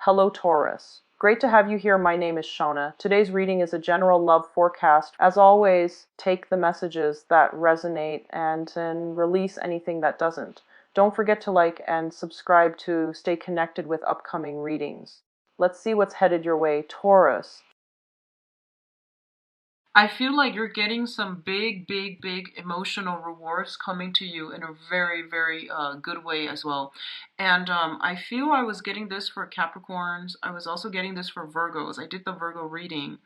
Hello, Taurus. Great to have you here. My name is Shona. Today's reading is a general love forecast. As always, take the messages that resonate and then release anything that doesn't. Don't forget to like and subscribe to stay connected with upcoming readings. Let's see what's headed your way, Taurus. I feel like you're getting some big emotional rewards coming to you in a very good way as well. And I feel I was getting this for Capricorns. I was also getting this for Virgos. I did the Virgo reading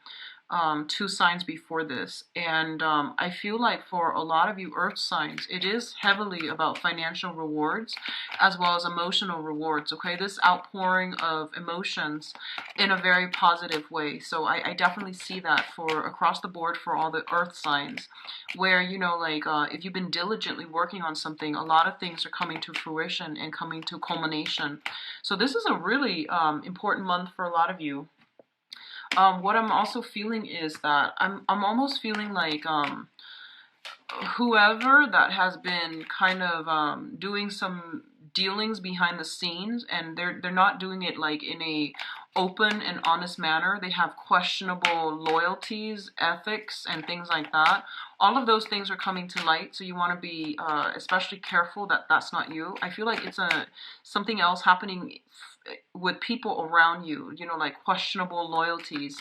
2 signs before this. And I feel like for a lot of you earth signs, it is heavily about financial rewards as well as emotional rewards, okay? This outpouring of emotions in a very positive way. So I definitely see that for across the board for all the earth signs where, you know, like if you've been diligently working on something, a lot of things are coming to fruition and coming to culmination. So this is a really important month for a lot of you. What I'm also feeling is that I'm almost feeling like whoever that has been kind of doing some dealings behind the scenes, and they're not doing it like in a open and honest manner. They have questionable loyalties, ethics, and things like that. All of those things are coming to light, so you want to be especially careful that that's not you. I feel like it's something else happening with people around you, you know, like questionable loyalties.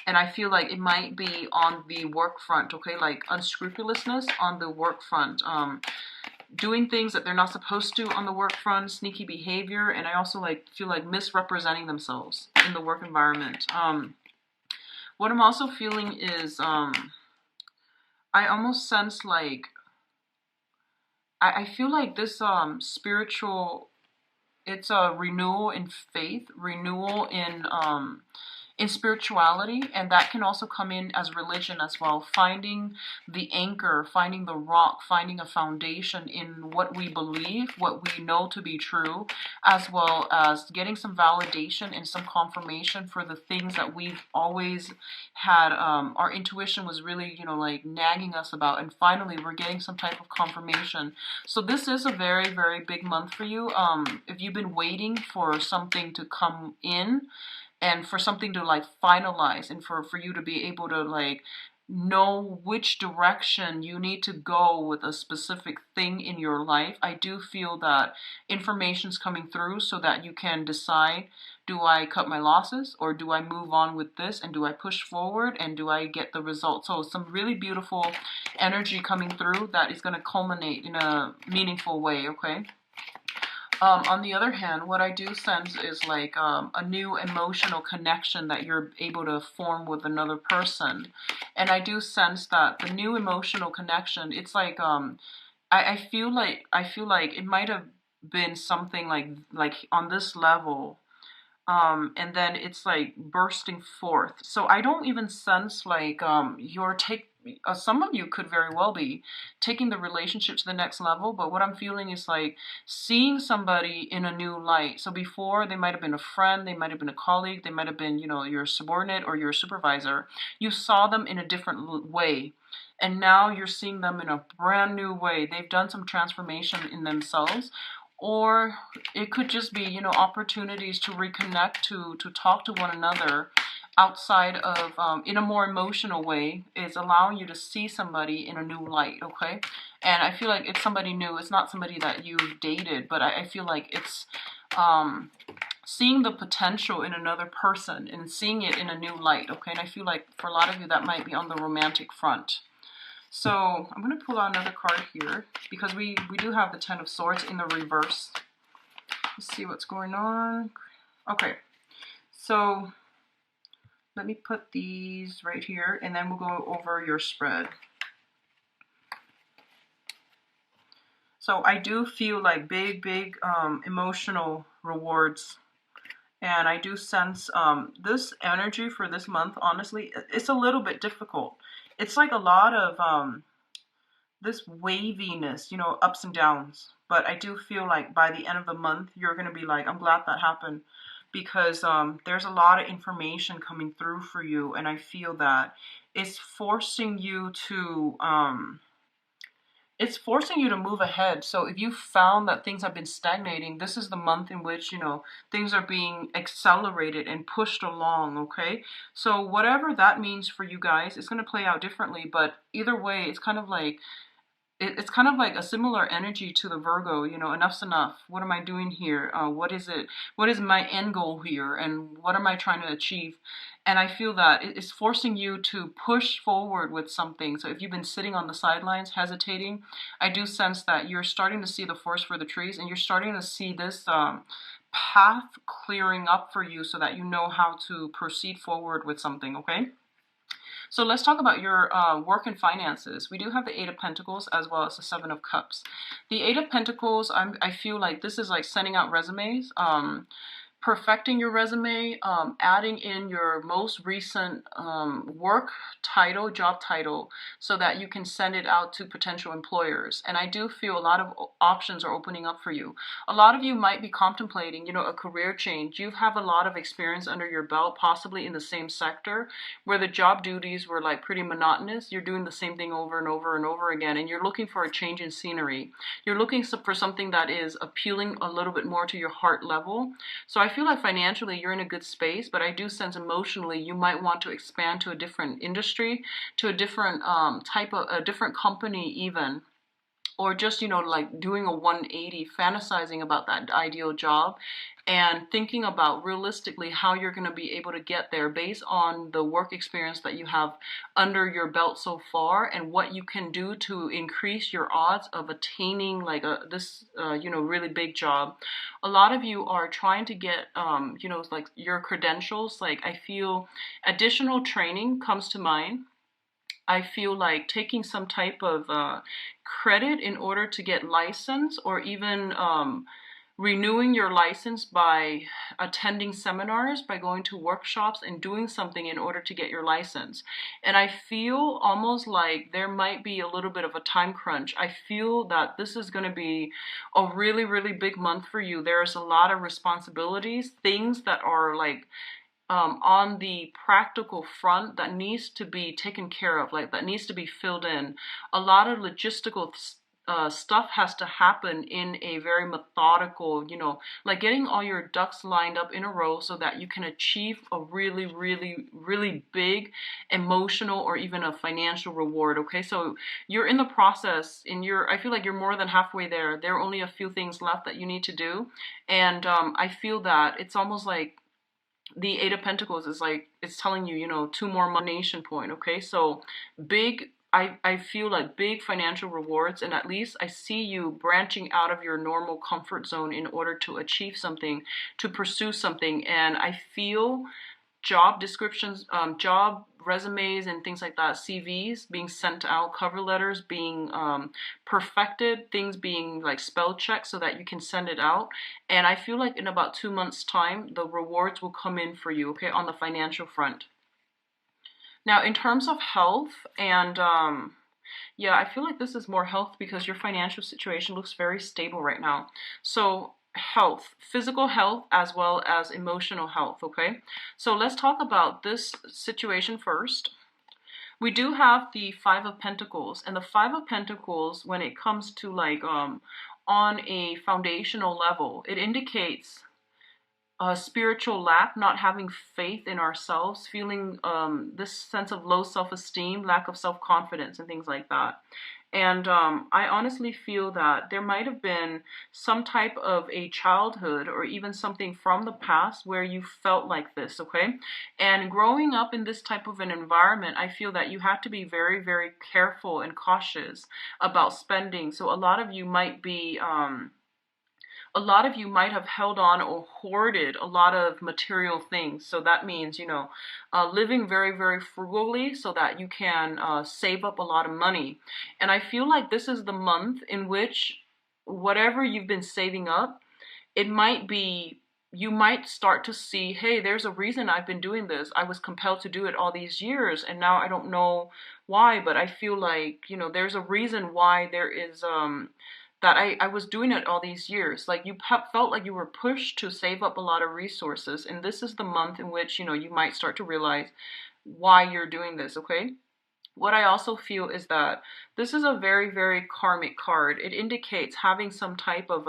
And I feel like it might be on the work front, okay, like unscrupulousness on the work front, doing things that they're not supposed to on the work front, sneaky behavior. And I also like feel like misrepresenting themselves in the work environment. What I'm also feeling is I almost sense like I feel like this spiritual, it's a renewal in faith, renewal in spirituality, and that can also come in as religion as well. Finding the anchor, finding the rock, finding a foundation in what we believe, what we know to be true, as well as getting some validation and some confirmation for the things that we've always had. Our intuition was really, you know, like nagging us about, and finally we're getting some type of confirmation. So this is a very big month for you. If you've been waiting for something to come in, and for something to like finalize, and for you to be able to like know which direction you need to go with a specific thing in your life, I do feel that information's coming through so that you can decide, do I cut my losses or do I move on with this, and do I push forward and do I get the result? So some really beautiful energy coming through that is going to culminate in a meaningful way, okay? On the other hand, what I do sense is like a new emotional connection that you're able to form with another person. And I do sense that the new emotional connection, it's like I feel like it might have been something like on this level, and then it's like bursting forth. So I don't even sense like some of you could very well be taking the relationship to the next level, but what I'm feeling is like seeing somebody in a new light. So before, they might have been a friend, they might have been a colleague, they might have been, you know, your subordinate or your supervisor. You saw them in a different way, and now you're seeing them in a brand new way. They've done some transformation in themselves. Or it could just be, you know, opportunities to reconnect, to talk to one another outside of, in a more emotional way, is allowing you to see somebody in a new light, okay? And I feel like it's somebody new. It's not somebody that you've dated, but I feel like it's seeing the potential in another person and seeing it in a new light, okay? And I feel like for a lot of you, that might be on the romantic front. So I'm going to pull out another card here because we do have the Ten of Swords in the reverse. Let's see what's going on. Okay, so let me put these right here, and then we'll go over your spread. So I do feel like big emotional rewards. And I do sense this energy for this month, honestly, it's a little bit difficult. It's like a lot of this waviness, you know, ups and downs. But I do feel like by the end of the month, you're going to be like, I'm glad that happened. Because there's a lot of information coming through for you. And I feel that it's forcing you to it's forcing you to move ahead. So if you found that things have been stagnating, this is the month in which, things are being accelerated and pushed along, okay? So whatever that means for you guys, it's going to play out differently, but either way, it's kind of like a similar energy to the Virgo, enough's enough. What am I doing here? What is it? What is my end goal here? And what am I trying to achieve? And I feel that it's forcing you to push forward with something. So if you've been sitting on the sidelines, hesitating, I do sense that you're starting to see the forest for the trees, and you're starting to see this path clearing up for you so that you know how to proceed forward with something, okay? So let's talk about your work and finances. We do have the Eight of Pentacles as well as the Seven of Cups. The Eight of Pentacles, I feel like this is like sending out resumes. Perfecting your resume, adding in your most recent work title, job title, so that you can send it out to potential employers. And I do feel a lot of options are opening up for you. A lot of you might be contemplating, a career change. You have a lot of experience under your belt, possibly in the same sector, where the job duties were like pretty monotonous. You're doing the same thing over and over and over again, and you're looking for a change in scenery. You're looking for something that is appealing a little bit more to your heart level. So I feel like financially you're in a good space, but I do sense emotionally you might want to expand to a different industry, to a different a different company even, or just, like doing a 180, fantasizing about that ideal job and thinking about realistically how you're going to be able to get there based on the work experience that you have under your belt so far, and what you can do to increase your odds of attaining like this really big job. A lot of you are trying to get like your credentials. Like I feel additional training comes to mind. I feel like taking some type of credit in order to get license, or even renewing your license by attending seminars, by going to workshops and doing something in order to get your license. And I feel almost like there might be a little bit of a time crunch. I feel that this is going to be a really, really big month for you. There's a lot of responsibilities, things that are like on the practical front that needs to be taken care of, like that needs to be filled in. A lot of logistical stuff has to happen in a very methodical, like getting all your ducks lined up in a row so that you can achieve a really, really, really big emotional or even a financial reward. Okay, so you're in the process, and I feel like you're more than halfway there. There are only a few things left that you need to do, and I feel that it's almost like the Eight of Pentacles is like, it's telling you, two more nation point, okay? So big, I feel like big financial rewards, and at least I see you branching out of your normal comfort zone in order to achieve something, to pursue something. And I feel job descriptions, job resumes and things like that, CVs being sent out, cover letters being perfected, things being like spell checked so that you can send it out. And I feel like in about 2 months' time, the rewards will come in for you, okay, on the financial front. Now, in terms of health, and yeah, I feel like this is more health because your financial situation looks very stable right now. So health, physical health as well as emotional health, okay? So let's talk about this situation first. We do have the Five of Pentacles, and the Five of Pentacles, when it comes to like on a foundational level, it indicates a spiritual lack, not having faith in ourselves, feeling this sense of low self-esteem, lack of self-confidence, and things like that. And I honestly feel that there might have been some type of a childhood or even something from the past where you felt like this, okay? And growing up in this type of an environment, I feel that you have to be very, very careful and cautious about spending. So a lot of you might be have held on or hoarded a lot of material things. So that means, living very, very frugally so that you can save up a lot of money. And I feel like this is the month in which whatever you've been saving up, you might start to see, hey, there's a reason I've been doing this. I was compelled to do it all these years, and now I don't know why, but I feel like, there's a reason why there is that I was doing it all these years. Like you felt like you were pushed to save up a lot of resources. And this is the month in which, you might start to realize why you're doing this, okay? What I also feel is that This is a very, very karmic card. It indicates having some type of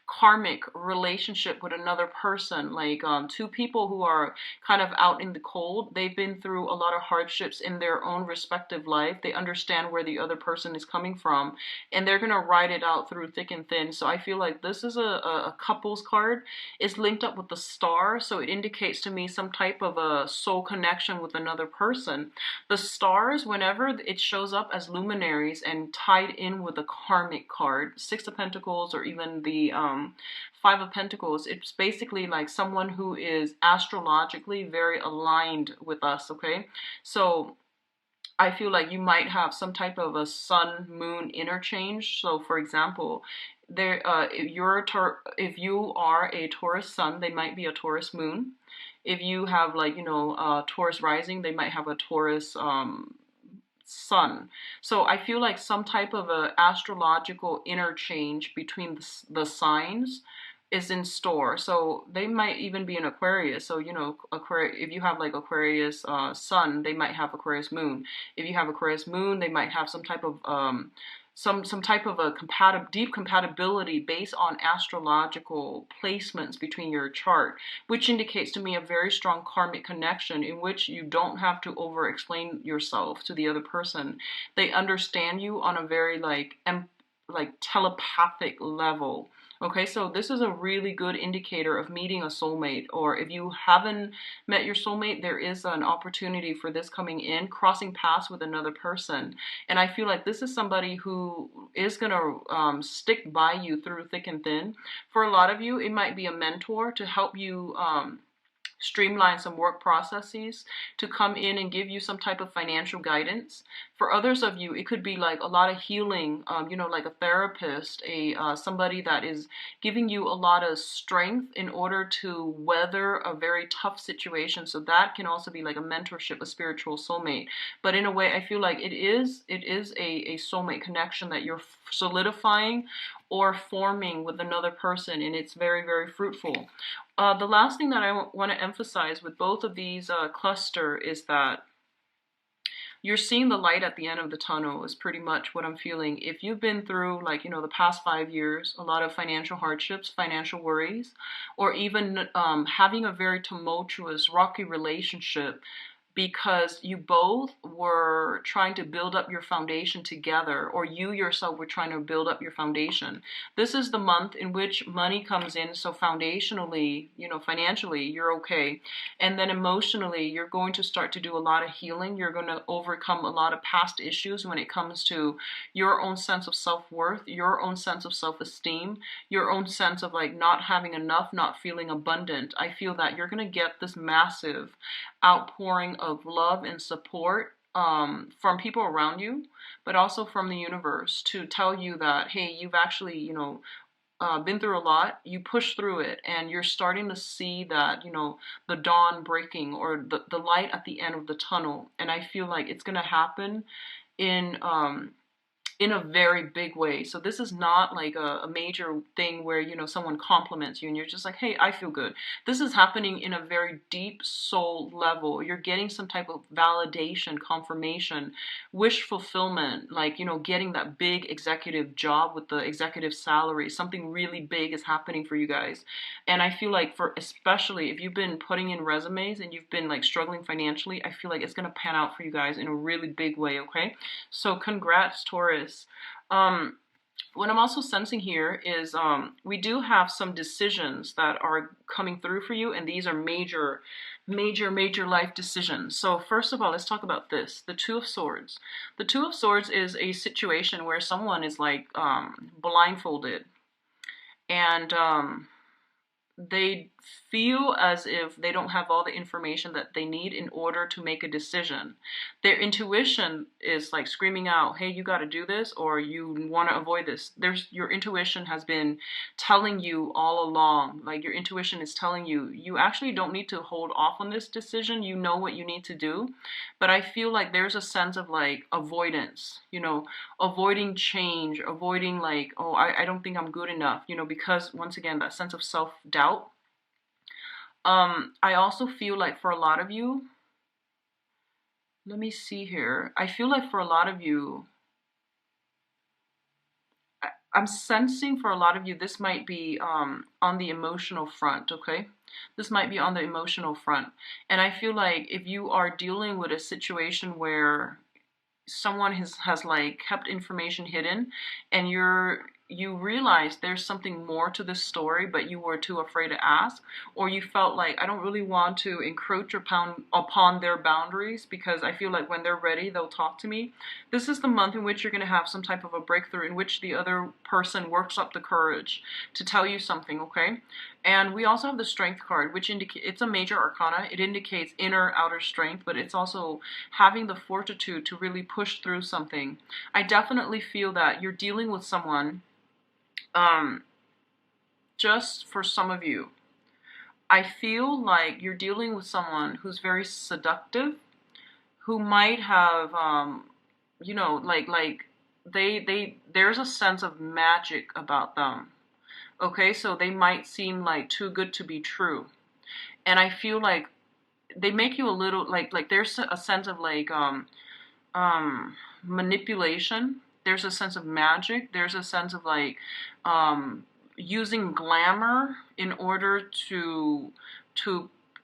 karmic relationship with another person, like two people who are kind of out in the cold. They've been through a lot of hardships in their own respective life. They understand where the other person is coming from, and they're going to ride it out through thick and thin. So I feel like this is a couples card. It's linked up with the star, so it indicates to me some type of a soul connection with another person. The stars, whenever it shows up as luminaries and tied in with a karmic card, Six of Pentacles, or even the Five of Pentacles, it's basically like someone who is astrologically very aligned with us, okay? So I feel like you might have some type of a sun moon interchange. So for example, if you are a Taurus sun, they might be a Taurus moon. If you have, like, Taurus rising, they might have a Taurus sun. So I feel like some type of a astrological interchange between the signs is in store. So they might even be an Aquarius. So, Aquarius, if you have like Aquarius sun, they might have Aquarius moon. If you have Aquarius moon, they might have some type of some type of a deep compatibility based on astrological placements between your chart, which indicates to me a very strong karmic connection in which you don't have to over explain yourself to the other person. They understand you on a very like telepathic level. Okay, so this is a really good indicator of meeting a soulmate, or if you haven't met your soulmate, there is an opportunity for this coming in, crossing paths with another person. And I feel like this is somebody who is going to stick by you through thick and thin. For a lot of you, it might be a mentor to help you streamline some work processes, to come in and give you some type of financial guidance. For others of you, it could be like a lot of healing, like a therapist, somebody that is giving you a lot of strength in order to weather a very tough situation. So that can also be like a mentorship, a spiritual soulmate. But in a way, I feel like it is a soulmate connection that you're solidifying or forming with another person, and it's very, very fruitful. The last thing that I want to emphasize with both of these cluster is that you're seeing the light at the end of the tunnel is pretty much what I'm feeling. If you've been through, like, the past 5 years, a lot of financial hardships, financial worries, or even having a very tumultuous, rocky relationship, because you both were trying to build up your foundation together, or you yourself were trying to build up your foundation. This is the month in which money comes in, so foundationally, financially, you're okay. And then emotionally, you're going to start to do a lot of healing. You're going to overcome a lot of past issues when it comes to your own sense of self-worth, your own sense of self-esteem, your own sense of like not having enough, not feeling abundant. I feel that you're going to get this massive outpouring of love and support from people around you, but also from the universe, to tell you that, hey, you've actually, been through a lot, you pushed through it, and you're starting to see that, the dawn breaking, or the light at the end of the tunnel. And I feel like it's going to happen in a very big way. So this is not like a major thing where, someone compliments you and you're just like, hey, I feel good. This is happening in a very deep soul level. You're getting some type of validation, confirmation, wish fulfillment, like, getting that big executive job with the executive salary. Something really big is happening for you guys. And I feel like, for especially if you've been putting in resumes and you've been like struggling financially, I feel like it's going to pan out for you guys in a really big way. Okay, so congrats, Taurus. What I'm also sensing here is we do have some decisions that are coming through for you, and these are major, major, major life decisions. So first of all, let's talk about this, the Two of Swords. The Two of Swords is a situation where someone is like blindfolded, and they feel as if they don't have all the information that they need in order to make a decision. Their intuition is like screaming out, hey, you got to do this, or you want to avoid this. Your intuition has been telling you all along, like your intuition is telling you, you actually don't need to hold off on this decision. You know what you need to do. But I feel like there's a sense of like avoidance, avoiding change, avoiding like, oh, I don't think I'm good enough, because once again, that sense of self-doubt. I also feel like for a lot of you, let me see here. I feel like for a lot of you, I'm sensing for a lot of you, this might be on the emotional front, okay? This might be on the emotional front. And I feel like if you are dealing with a situation where someone has like kept information hidden, and you realize there's something more to this story, but you were too afraid to ask, or you felt like, I don't really want to encroach upon their boundaries because I feel like when they're ready, they'll talk to me. This is the month in which you're going to have some type of a breakthrough in which the other person works up the courage to tell you something, okay? And we also have the Strength card, which indicates, it's a major arcana. It indicates inner, outer strength, but it's also having the fortitude to really push through something. I definitely feel that you're dealing with someone, just for some of you, I feel like you're dealing with someone who's very seductive, who might have, you know, like there's a sense of magic about them. Okay, so they might seem like too good to be true. And I feel like they make you a little like there's a sense of like manipulation. There's a sense of magic. There's a sense of like using glamour in order to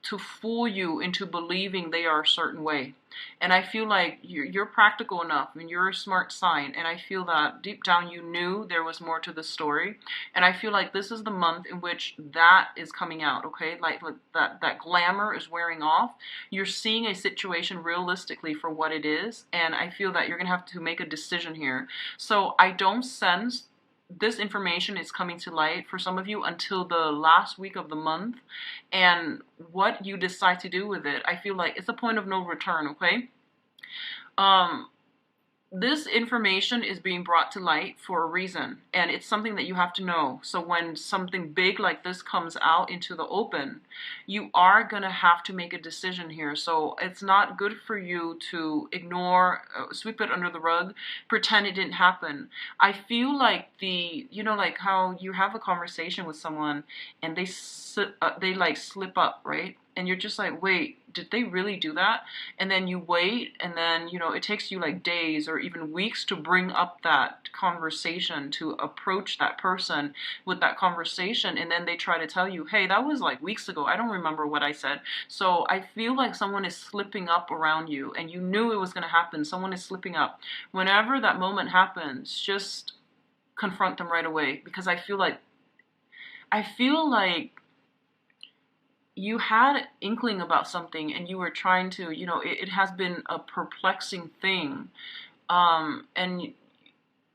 to fool you into believing they are a certain way. And I feel like you're practical enough and you're a smart sign. And I feel that deep down you knew there was more to the story. And I feel like this is the month in which that is coming out, okay? Like that glamour is wearing off. You're seeing a situation realistically for what it is. And I feel that you're going to have to make a decision here. So I don't sense this information is coming to light for some of you until the last week of the month, and what you decide to do with it, I feel like it's a point of no return, okay? This information is being brought to light for a reason, and it's something that you have to know. So when something big like this comes out into the open, you are going to have to make a decision here. So it's not good for you to ignore, sweep it under the rug, pretend it didn't happen. I feel like you know, like how you have a conversation with someone and they like slip up, right? And you're just like, wait, did they really do that? And then you wait, and then, you know, it takes you like days or even weeks to bring up that conversation, to approach that person with that conversation. And then they try to tell you, hey, that was like weeks ago. I don't remember what I said. So I feel like someone is slipping up around you, and you knew it was going to happen. Someone is slipping up. Whenever that moment happens, just confront them right away, because I feel like you had inkling about something and you were trying to, you know, it has been a perplexing thing. And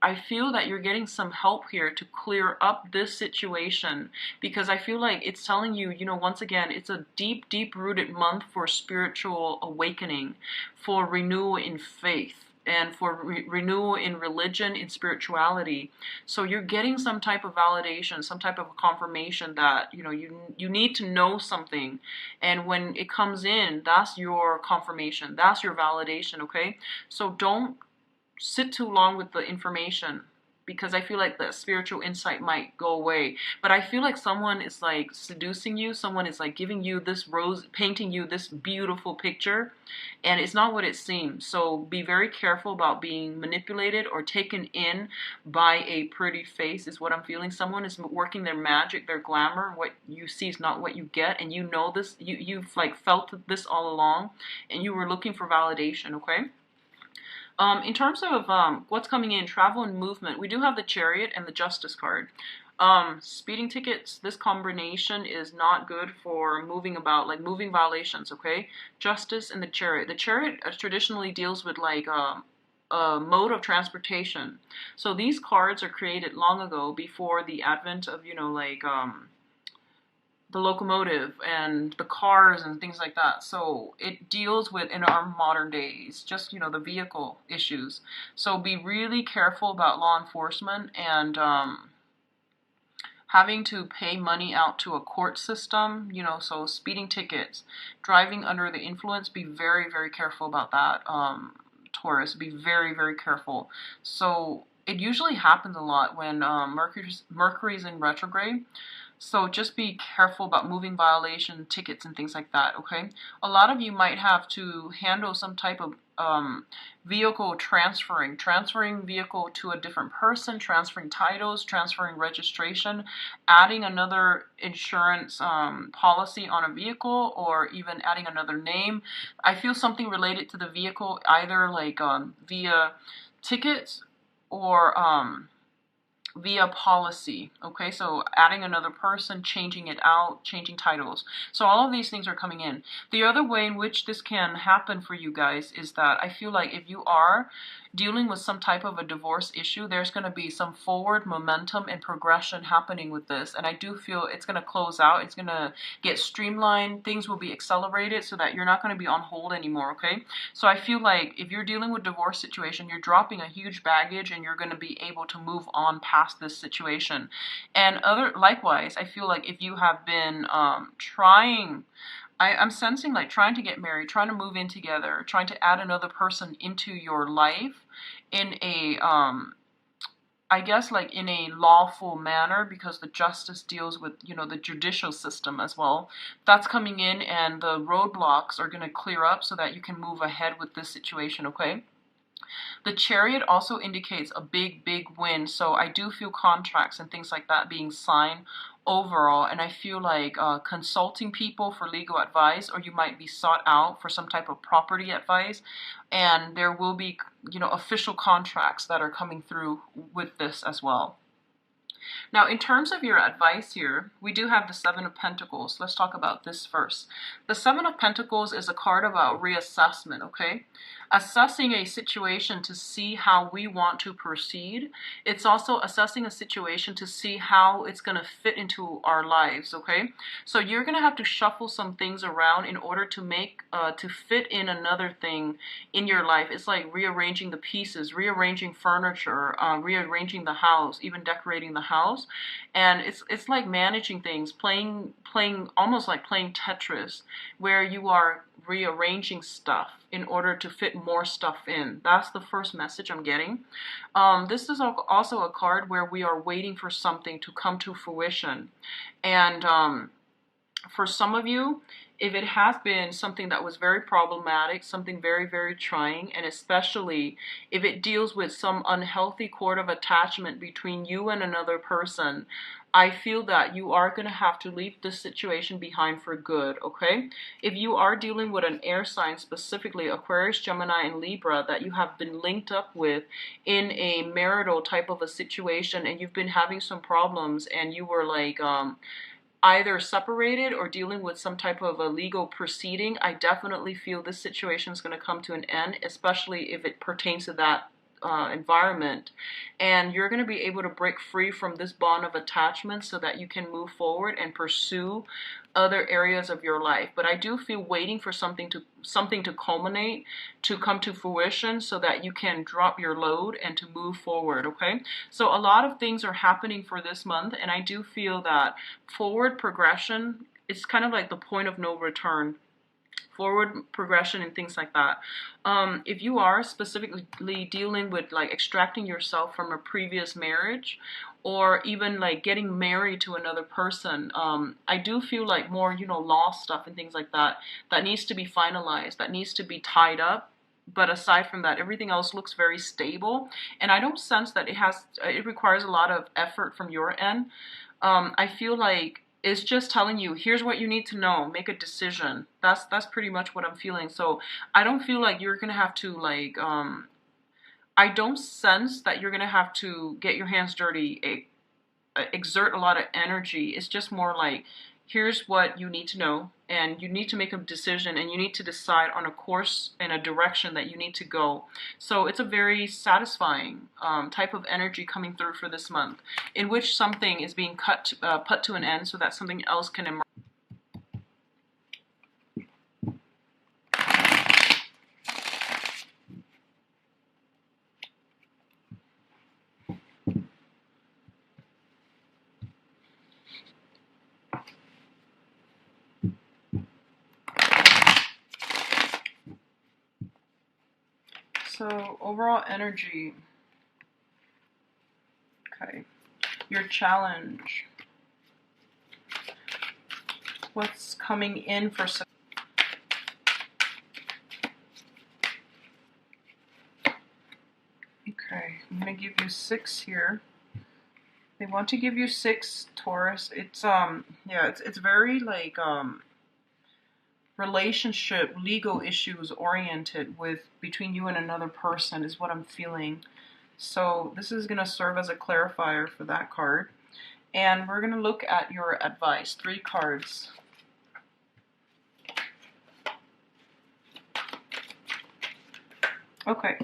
I feel that you're getting some help here to clear up this situation, because I feel like it's telling you, you know, once again, it's a deep, deep rooted month for spiritual awakening, for renewal in faith, and for renewal in religion, in spirituality. So you're getting some type of validation, some type of confirmation that, you know, you need to know something. And when it comes in, that's your confirmation, that's your validation, okay? So don't sit too long with the information, because I feel like the spiritual insight might go away. But I feel like someone is like seducing you, someone is like giving you this rose, painting you this beautiful picture, and it's not what it seems. So be very careful about being manipulated or taken in by a pretty face, is what I'm feeling. Someone is working their magic, their glamour. What you see is not what you get, and you know this, you've like felt this all along, and you were looking for validation, okay? In terms of what's coming in, travel and movement, we do have the Chariot and the Justice card. Speeding tickets, this combination is not good for moving about, like moving violations, okay? Justice and the Chariot. The Chariot traditionally deals with like a mode of transportation. So these cards are created long ago, before the advent of, you know, like the locomotive and the cars and things like that. So it deals with, in our modern days, just, you know, the vehicle issues. So be really careful about law enforcement and having to pay money out to a court system, you know, so speeding tickets, driving under the influence, be very, very careful about that. Taurus, be very, very careful. So it usually happens a lot when Mercury's in retrograde. So just be careful about moving violation tickets and things like that, okay? A lot of you might have to handle some type of vehicle transferring vehicle to a different person, transferring titles, transferring registration, adding another insurance policy on a vehicle, or even adding another name. I feel something related to the vehicle, either like via tickets or via policy. Okay, so adding another person, changing it out, changing titles. So all of these things are coming in. The other way in which this can happen for you guys is that I feel like if you are dealing with some type of a divorce issue, there's going to be some forward momentum and progression happening with this. And I do feel it's going to close out. It's going to get streamlined. Things will be accelerated so that you're not going to be on hold anymore, okay? So I feel like if you're dealing with divorce situation, you're dropping a huge baggage and you're going to be able to move on past this situation. And likewise, I feel like if you have been trying, I'm sensing like trying to get married, trying to move in together, trying to add another person into your life in a I guess like in a lawful manner, because the justice deals with, you know, the judicial system as well. That's coming in, and the roadblocks are going to clear up so that you can move ahead with this situation, okay? The Chariot also indicates a big, big win. So I do feel contracts and things like that being signed overall. And I feel like consulting people for legal advice, or you might be sought out for some type of property advice. And there will be, you know, official contracts that are coming through with this as well. Now, in terms of your advice here, we do have the Seven of Pentacles. Let's talk about this first. The Seven of Pentacles is a card about reassessment, okay? Assessing a situation to see how we want to proceed. It's also assessing a situation to see how it's going to fit into our lives, okay? So you're going to have to shuffle some things around in order to make, to fit in another thing in your life. It's like rearranging the pieces, rearranging furniture, rearranging the house, even decorating the house. And it's like managing things, playing almost like playing Tetris, where you are rearranging stuff in order to fit more stuff in. That's the first message I'm getting. This is also a card where we are waiting for something to come to fruition. And for some of you, if it has been something that was very problematic, something very, very trying, and especially if it deals with some unhealthy cord of attachment between you and another person, I feel that you are going to have to leave this situation behind for good, okay? If you are dealing with an air sign, specifically Aquarius, Gemini, and Libra, that you have been linked up with in a marital type of a situation, and you've been having some problems, and you were like, either separated or dealing with some type of a legal proceeding, I definitely feel this situation is going to come to an end, especially if it pertains to that environment. And you're going to be able to break free from this bond of attachment so that you can move forward and pursue other areas of your life. But I do feel waiting for something to culminate, to come to fruition, so that you can drop your load and to move forward, okay? So a lot of things are happening for this month, and I do feel that forward progression is kind of like the point of no return. Forward progression and things like that. If you are specifically dealing with like extracting yourself from a previous marriage, or even like getting married to another person, I do feel like more, you know, law stuff and things like that, that needs to be finalized, that needs to be tied up. But aside from that, everything else looks very stable, and I don't sense that it requires a lot of effort from your end. I feel like it's just telling you, here's what you need to know, make a decision. That's pretty much what I'm feeling. So I don't feel like you're gonna have to like I don't sense that you're gonna have to get your hands dirty, exert a lot of energy. It's just more like, here's what you need to know, and you need to make a decision, and you need to decide on a course and a direction that you need to go. So it's a very satisfying type of energy coming through for this month, in which something is being put to an end so that something else can emerge. So overall energy, okay, your challenge. What's coming in for September? Okay, I'm going to give you 6 here. They want to give you 6, Taurus. It's yeah, it's very like relationship, legal issues oriented with between you and another person is what I'm feeling. So this is going to serve as a clarifier for that card. And we're going to look at your advice. 3 cards. Okay.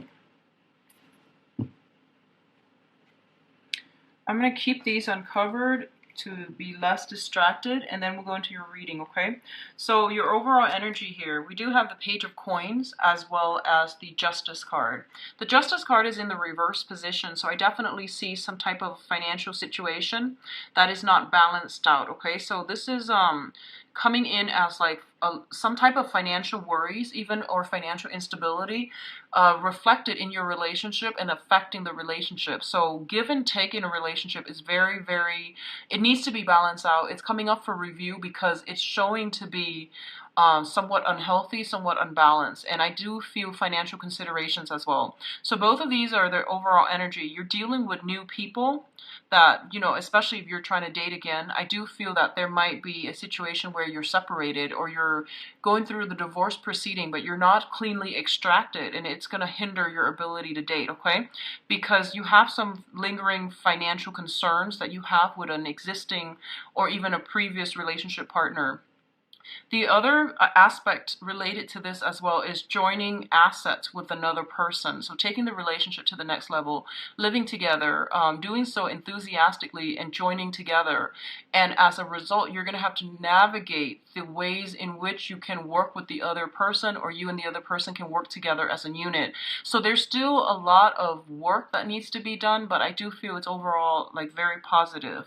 I'm going to keep these uncovered to be less distracted, and then we'll go into your reading, okay? So your overall energy here, we do have the Page of Coins as well as the Justice card. The Justice card is in the reverse position, so I definitely see some type of financial situation that is not balanced out, okay? So this is coming in as like some type of financial worries even, or financial instability reflected in your relationship and affecting the relationship. So give and take in a relationship is very, very, it needs to be balanced out. It's coming up for review because it's showing to be somewhat unhealthy, somewhat unbalanced. And I do feel financial considerations as well. So both of these are their overall energy. You're dealing with new people that, you know, especially if you're trying to date again, I do feel that there might be a situation where you're separated or you're going through the divorce proceeding, but you're not cleanly extracted, and it's going to hinder your ability to date, okay? Because you have some lingering financial concerns that you have with an existing or even a previous relationship partner. The other aspect related to this as well is joining assets with another person. So taking the relationship to the next level, living together, doing so enthusiastically and joining together. And as a result, you're going to have to navigate the ways in which you can work with the other person, or you and the other person can work together as a unit. So there's still a lot of work that needs to be done, but I do feel it's overall like very positive.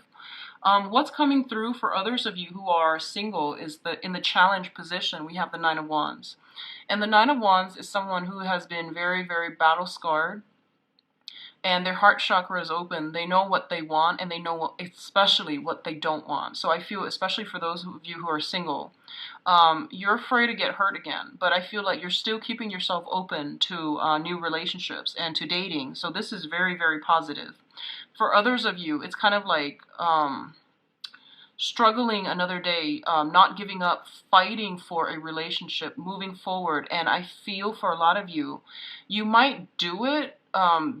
What's coming through for others of you who are single is that in the challenge position, we have the Nine of Wands. And the Nine of Wands is someone who has been very, very battle scarred, and their heart chakra is open. They know what they want, and they know especially what they don't want. So I feel, especially for those of you who are single, you're afraid to get hurt again, but I feel like you're still keeping yourself open to new relationships and to dating. So this is very, very positive. For others of you, it's kind of like struggling another day, not giving up, fighting for a relationship, moving forward. And I feel for a lot of you, you might do it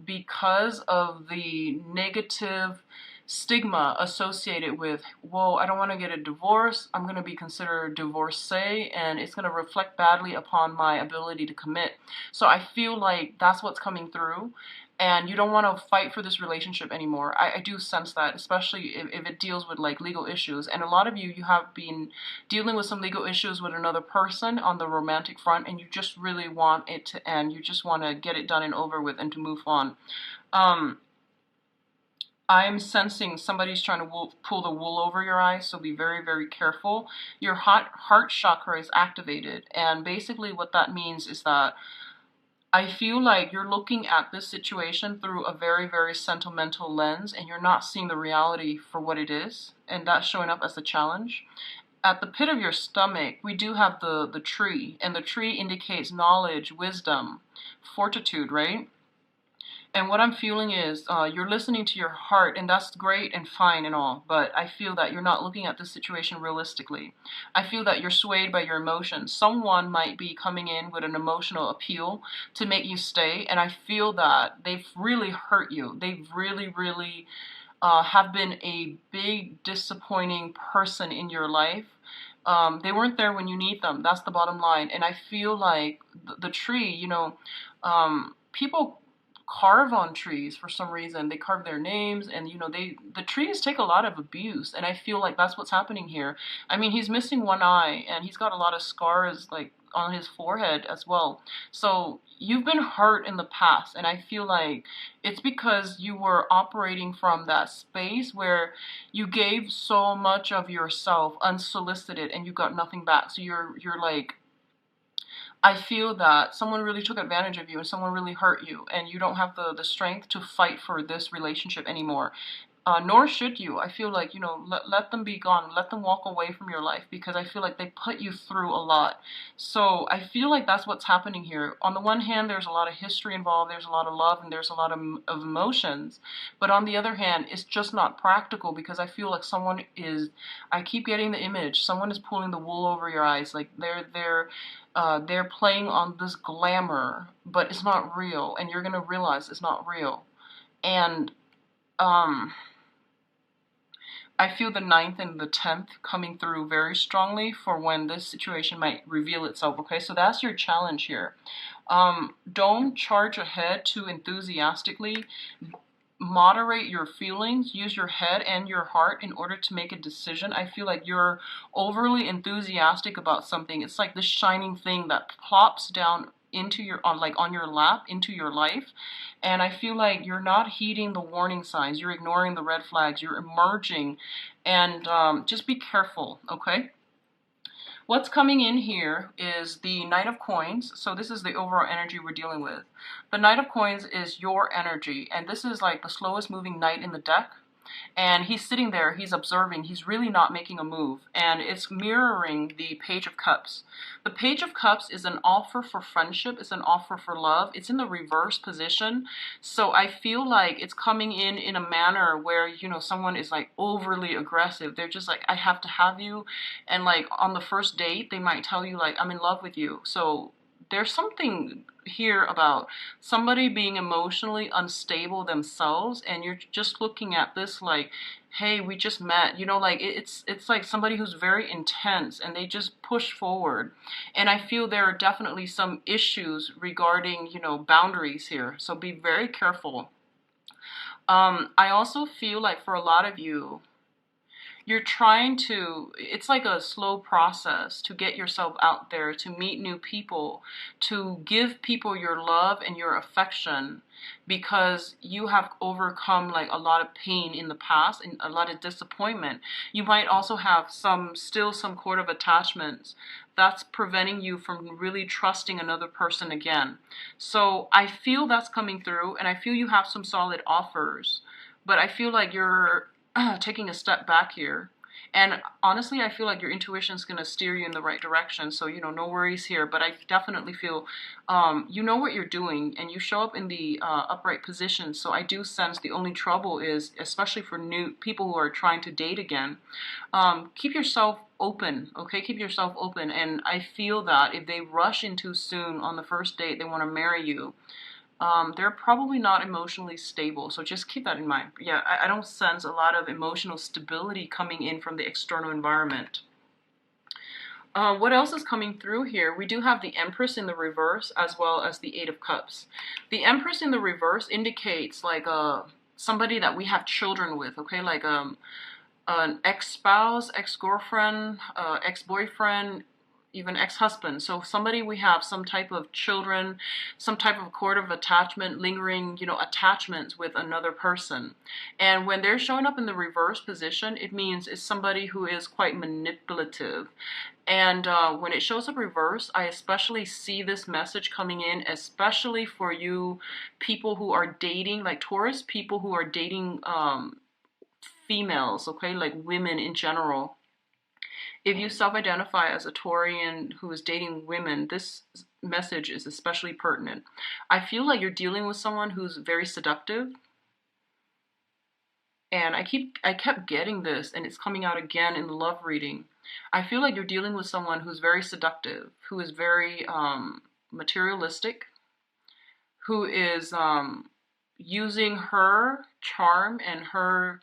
because of the negative stigma associated with, whoa, I don't want to get a divorce. I'm going to be considered a divorcee, and it's going to reflect badly upon my ability to commit. So I feel like that's what's coming through. And you don't want to fight for this relationship anymore. I do sense that, especially if it deals with like legal issues. And a lot of you have been dealing with some legal issues with another person on the romantic front, and you just really want it to end. You just want to get it done and over with and to move on. I'm sensing somebody's trying to pull the wool over your eyes, so be very, very careful. Your heart chakra is activated, and basically what that means is that I feel like you're looking at this situation through a very, very sentimental lens, and you're not seeing the reality for what it is, and that's showing up as a challenge. At the pit of your stomach, we do have the tree, and the tree indicates knowledge, wisdom, fortitude, right? And what I'm feeling is you're listening to your heart, and that's great and fine and all, but I feel that you're not looking at this situation realistically. I feel that you're swayed by your emotions. Someone might be coming in with an emotional appeal to make you stay, and I feel that they've really hurt you. They've really, really have been a big disappointing person in your life. They weren't there when you need them. That's the bottom line. And I feel like the tree, you know, people carve on trees for some reason. They carve their names, and you know, the trees take a lot of abuse, and I feel like that's what's happening here. I mean, he's missing one eye, and he's got a lot of scars like on his forehead as well. So you've been hurt in the past, and I feel like it's because you were operating from that space where you gave so much of yourself unsolicited and you got nothing back. So you're like, I feel that someone really took advantage of you and someone really hurt you, and you don't have the strength to fight for this relationship anymore. Nor should you. I feel like, let them be gone. Let them walk away from your life, because I feel like they put you through a lot. So I feel like that's what's happening here. On the one hand, there's a lot of history involved, there's a lot of love, and there's a lot of emotions. But on the other hand, it's just not practical, because I feel like I keep getting the image, someone is pulling the wool over your eyes. Like they're playing on this glamour, but it's not real, and you're going to realize it's not real. And, I feel the ninth and the 10th coming through very strongly for when this situation might reveal itself, okay? So that's your challenge here. Don't charge ahead too enthusiastically. Moderate your feelings. Use your head and your heart in order to make a decision. I feel like you're overly enthusiastic about something. It's like this shining thing that plops down into on your lap, into your life. And I feel like you're not heeding the warning signs. You're ignoring the red flags. You're emerging. And just be careful, okay? What's coming in here is the Knight of Coins. So this is the overall energy we're dealing with. The Knight of Coins is your energy, and this is like the slowest moving knight in the deck. And he's sitting there, he's observing, he's really not making a move. And it's mirroring the Page of Cups. The Page of Cups is an offer for friendship, it's an offer for love. It's in the reverse position. So I feel like it's coming in a manner where, someone is like overly aggressive. They're just like, I have to have you. And like on the first date, they might tell you like, I'm in love with you. So there's something here about somebody being emotionally unstable themselves, and you're just looking at this like, hey, we just met, like it's like somebody who's very intense and they just push forward. And I feel there are definitely some issues regarding, boundaries here. So be very careful. I also feel like for a lot of you, it's like a slow process to get yourself out there, to meet new people, to give people your love and your affection, because you have overcome like a lot of pain in the past and a lot of disappointment. You might also have some sort of attachments that's preventing you from really trusting another person again. So I feel that's coming through, and I feel you have some solid offers, but I feel like you're taking a step back here. And honestly, I feel like your intuition is going to steer you in the right direction. So, no worries here. But I definitely feel you know what you're doing, and you show up in the upright position. So I do sense the only trouble is, especially for new people who are trying to date again, keep yourself open, okay? Keep yourself open. And I feel that if they rush in too soon on the first date, they want to marry you, they're probably not emotionally stable. So just keep that in mind. Yeah, I don't sense a lot of emotional stability coming in from the external environment. What else is coming through here? We do have the Empress in the reverse, as well as the Eight of Cups. The Empress in the reverse indicates like somebody that we have children with, okay? Like an ex-spouse, ex-girlfriend, ex-boyfriend, even ex-husband. So somebody we have some type of children, some type of cord of attachment, lingering, attachments with another person. And when they're showing up in the reverse position, it means it's somebody who is quite manipulative. And when it shows up reverse, I especially see this message coming in, especially for you people who are dating, like Taurus, people who are dating females, okay, like women in general. If you self-identify as a Taurian who is dating women, this message is especially pertinent. I feel like you're dealing with someone who's very seductive. And I kept getting this, and it's coming out again in the love reading. I feel like you're dealing with someone who's very seductive, who is very materialistic, who is using her charm and her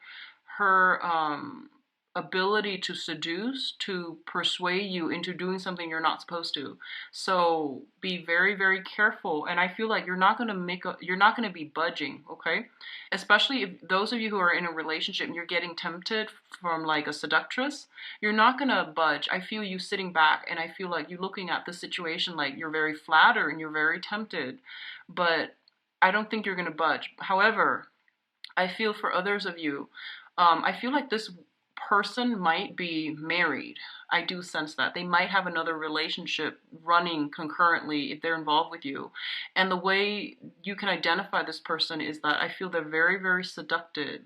ability to seduce to persuade you into doing something you're not supposed to. So be very, very careful. And I feel like you're not going to be budging, okay? Especially if those of you who are in a relationship and you're getting tempted from like a seductress, you're not going to budge. I feel you sitting back, and I feel like you looking at the situation like you're very flattered and you're very tempted, but I don't think you're going to budge. However, I feel for others of you, I feel like this person might be married. I do sense that. They might have another relationship running concurrently if they're involved with you. And the way you can identify this person is that I feel they're very, very seductive.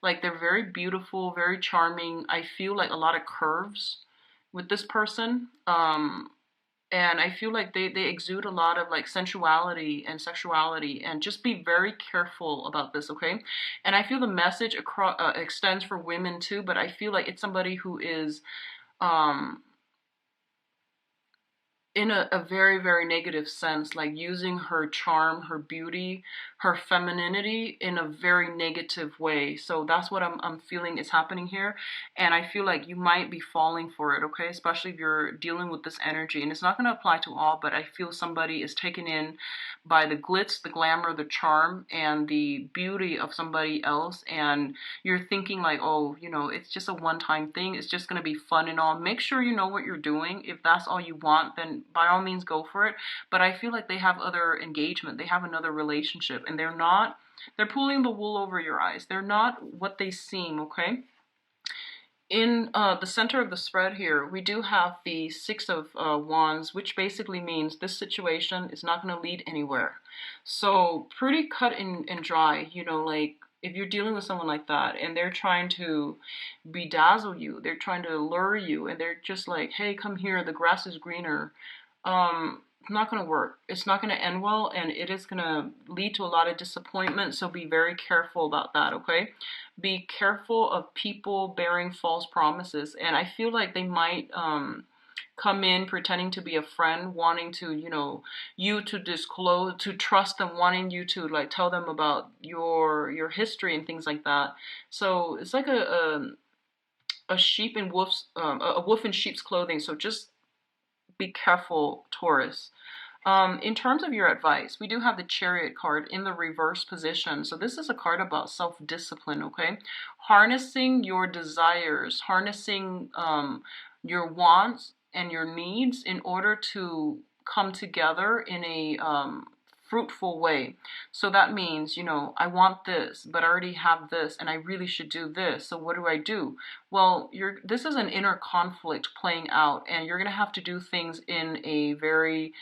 Like they're very beautiful, very charming. I feel like a lot of curves with this person. And I feel like they exude a lot of like sensuality and sexuality, and just be very careful about this, okay? And I feel the message across extends for women too, but I feel like it's somebody who is um in a very, very negative sense, like using her charm, her beauty, her femininity in a very negative way. So that's what I'm feeling is happening here. And I feel like you might be falling for it, okay? Especially if you're dealing with this energy. And it's not going to apply to all, but I feel somebody is taken in by the glitz, the glamour, the charm, and the beauty of somebody else. And you're thinking like, oh, you know, it's just a one-time thing. It's just going to be fun and all. Make sure you know what you're doing. If that's all you want, then by all means go for it. But I feel like they have other engagement. They have another relationship, and they're pulling the wool over your eyes. They're not what they seem, okay? In the center of the spread here, we do have the Six of Wands, which basically means this situation is not going to lead anywhere. So pretty cut and dry, you know, like if you're dealing with someone like that and they're trying to bedazzle you, they're trying to lure you, and they're just like, hey, come here, the grass is greener. It's not going to work. It's not going to end well, and it is going to lead to a lot of disappointment. So be very careful about that, okay? Be careful of people bearing false promises. And I feel like they might come in pretending to be a friend, wanting to, you know, you to disclose, to trust them, wanting you to like tell them about your history and things like that. So it's like a sheep in wolf's a wolf in sheep's clothing. So just be careful, Taurus. In terms of your advice, we do have the Chariot card in the reverse position. So this is a card about self-discipline, okay? Harnessing your desires, harnessing your wants and your needs in order to come together in a fruitful way. So that means, you know, I want this, but I already have this, and I really should do this. So what do I do? Well, this is an inner conflict playing out, and you're going to have to do things in a very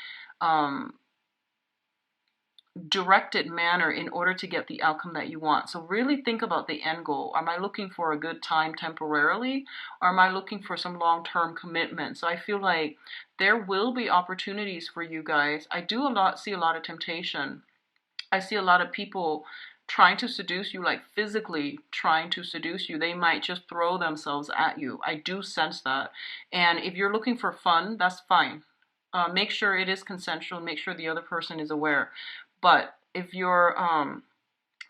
directed manner in order to get the outcome that you want. So really think about the end goal. Am I looking for a good time temporarily, or am I looking for some long-term commitment? So I feel like there will be opportunities for you guys. I do see a lot of temptation. I see a lot of people trying to seduce you, like physically trying to seduce you. They might just throw themselves at you. I do sense that. And if you're looking for fun, that's fine. Make sure it is consensual. Make sure the other person is aware. But if you're,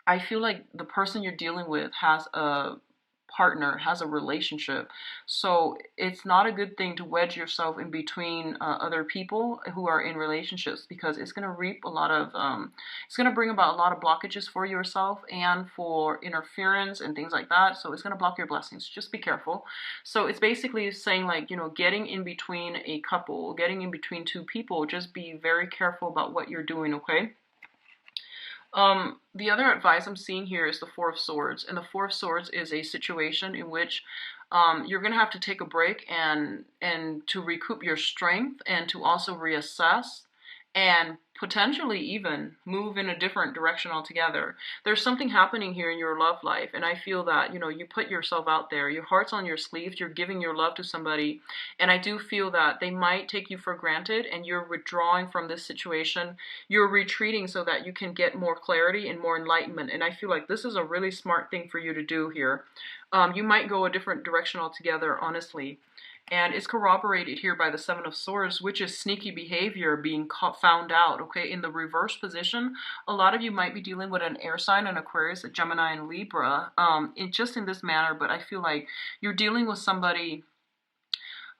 I feel like the person you're dealing with has a partner, has a relationship. So it's not a good thing to wedge yourself in between other people who are in relationships, because it's going to reap a lot of, it's going to bring about a lot of blockages for yourself and for interference and things like that. So it's going to block your blessings. Just be careful. So it's basically saying like, you know, getting in between a couple, getting in between two people, just be very careful about what you're doing, okay? The other advice I'm seeing here is the Four of Swords, and the Four of Swords is a situation in which you're going to have to take a break and to recoup your strength, and to also reassess and potentially even move in a different direction altogether. There's something happening here in your love life, and I feel that, you know, you put yourself out there, your heart's on your sleeves, you're giving your love to somebody, and I do feel that they might take you for granted, and you're withdrawing from this situation, you're retreating so that you can get more clarity and more enlightenment, and I feel like this is a really smart thing for you to do here. You might go a different direction altogether, honestly. And it's corroborated here by the Seven of Swords, which is sneaky behavior being found out, okay? In the reverse position, a lot of you might be dealing with an air sign, an Aquarius, a Gemini, and Libra, just in this manner, but I feel like you're dealing with somebody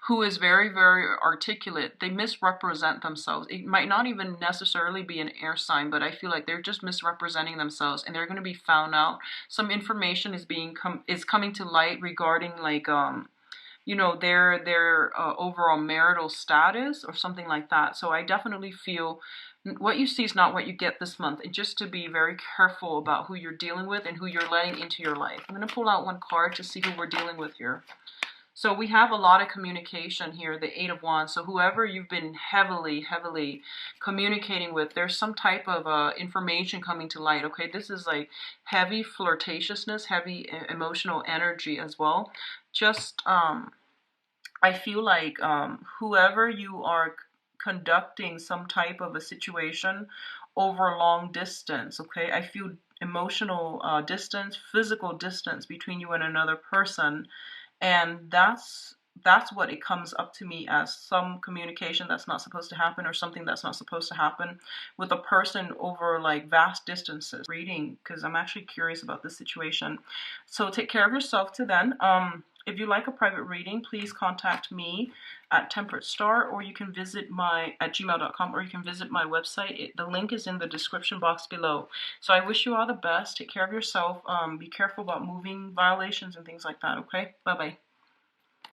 who is very, very articulate. They misrepresent themselves. It might not even necessarily be an air sign, but I feel like they're just misrepresenting themselves, and they're going to be found out. Some information is coming to light regarding like you know, their overall marital status or something like that. So I definitely feel what you see is not what you get this month. And just to be very careful about who you're dealing with and who you're letting into your life. I'm going to pull out one card to see who we're dealing with here. So we have a lot of communication here, the Eight of Wands. So whoever you've been heavily communicating with, there's some type of information coming to light, okay? This is like heavy flirtatiousness, heavy emotional energy as well. Just, I feel like whoever you are conducting some type of a situation over long distance, okay? I feel emotional distance, physical distance between you and another person, and that's what it comes up to me as, some communication that's not supposed to happen, or something that's not supposed to happen with a person over like vast distances. Reading, because I'm actually curious about this situation. So take care of yourself to then. If you like a private reading, please contact me at Temperate Star, or you can visit my at gmail.com, or you can visit my website. The link is in the description box below. So I wish you all the best. Take care of yourself. Be careful about moving violations and things like that, okay? Bye-bye.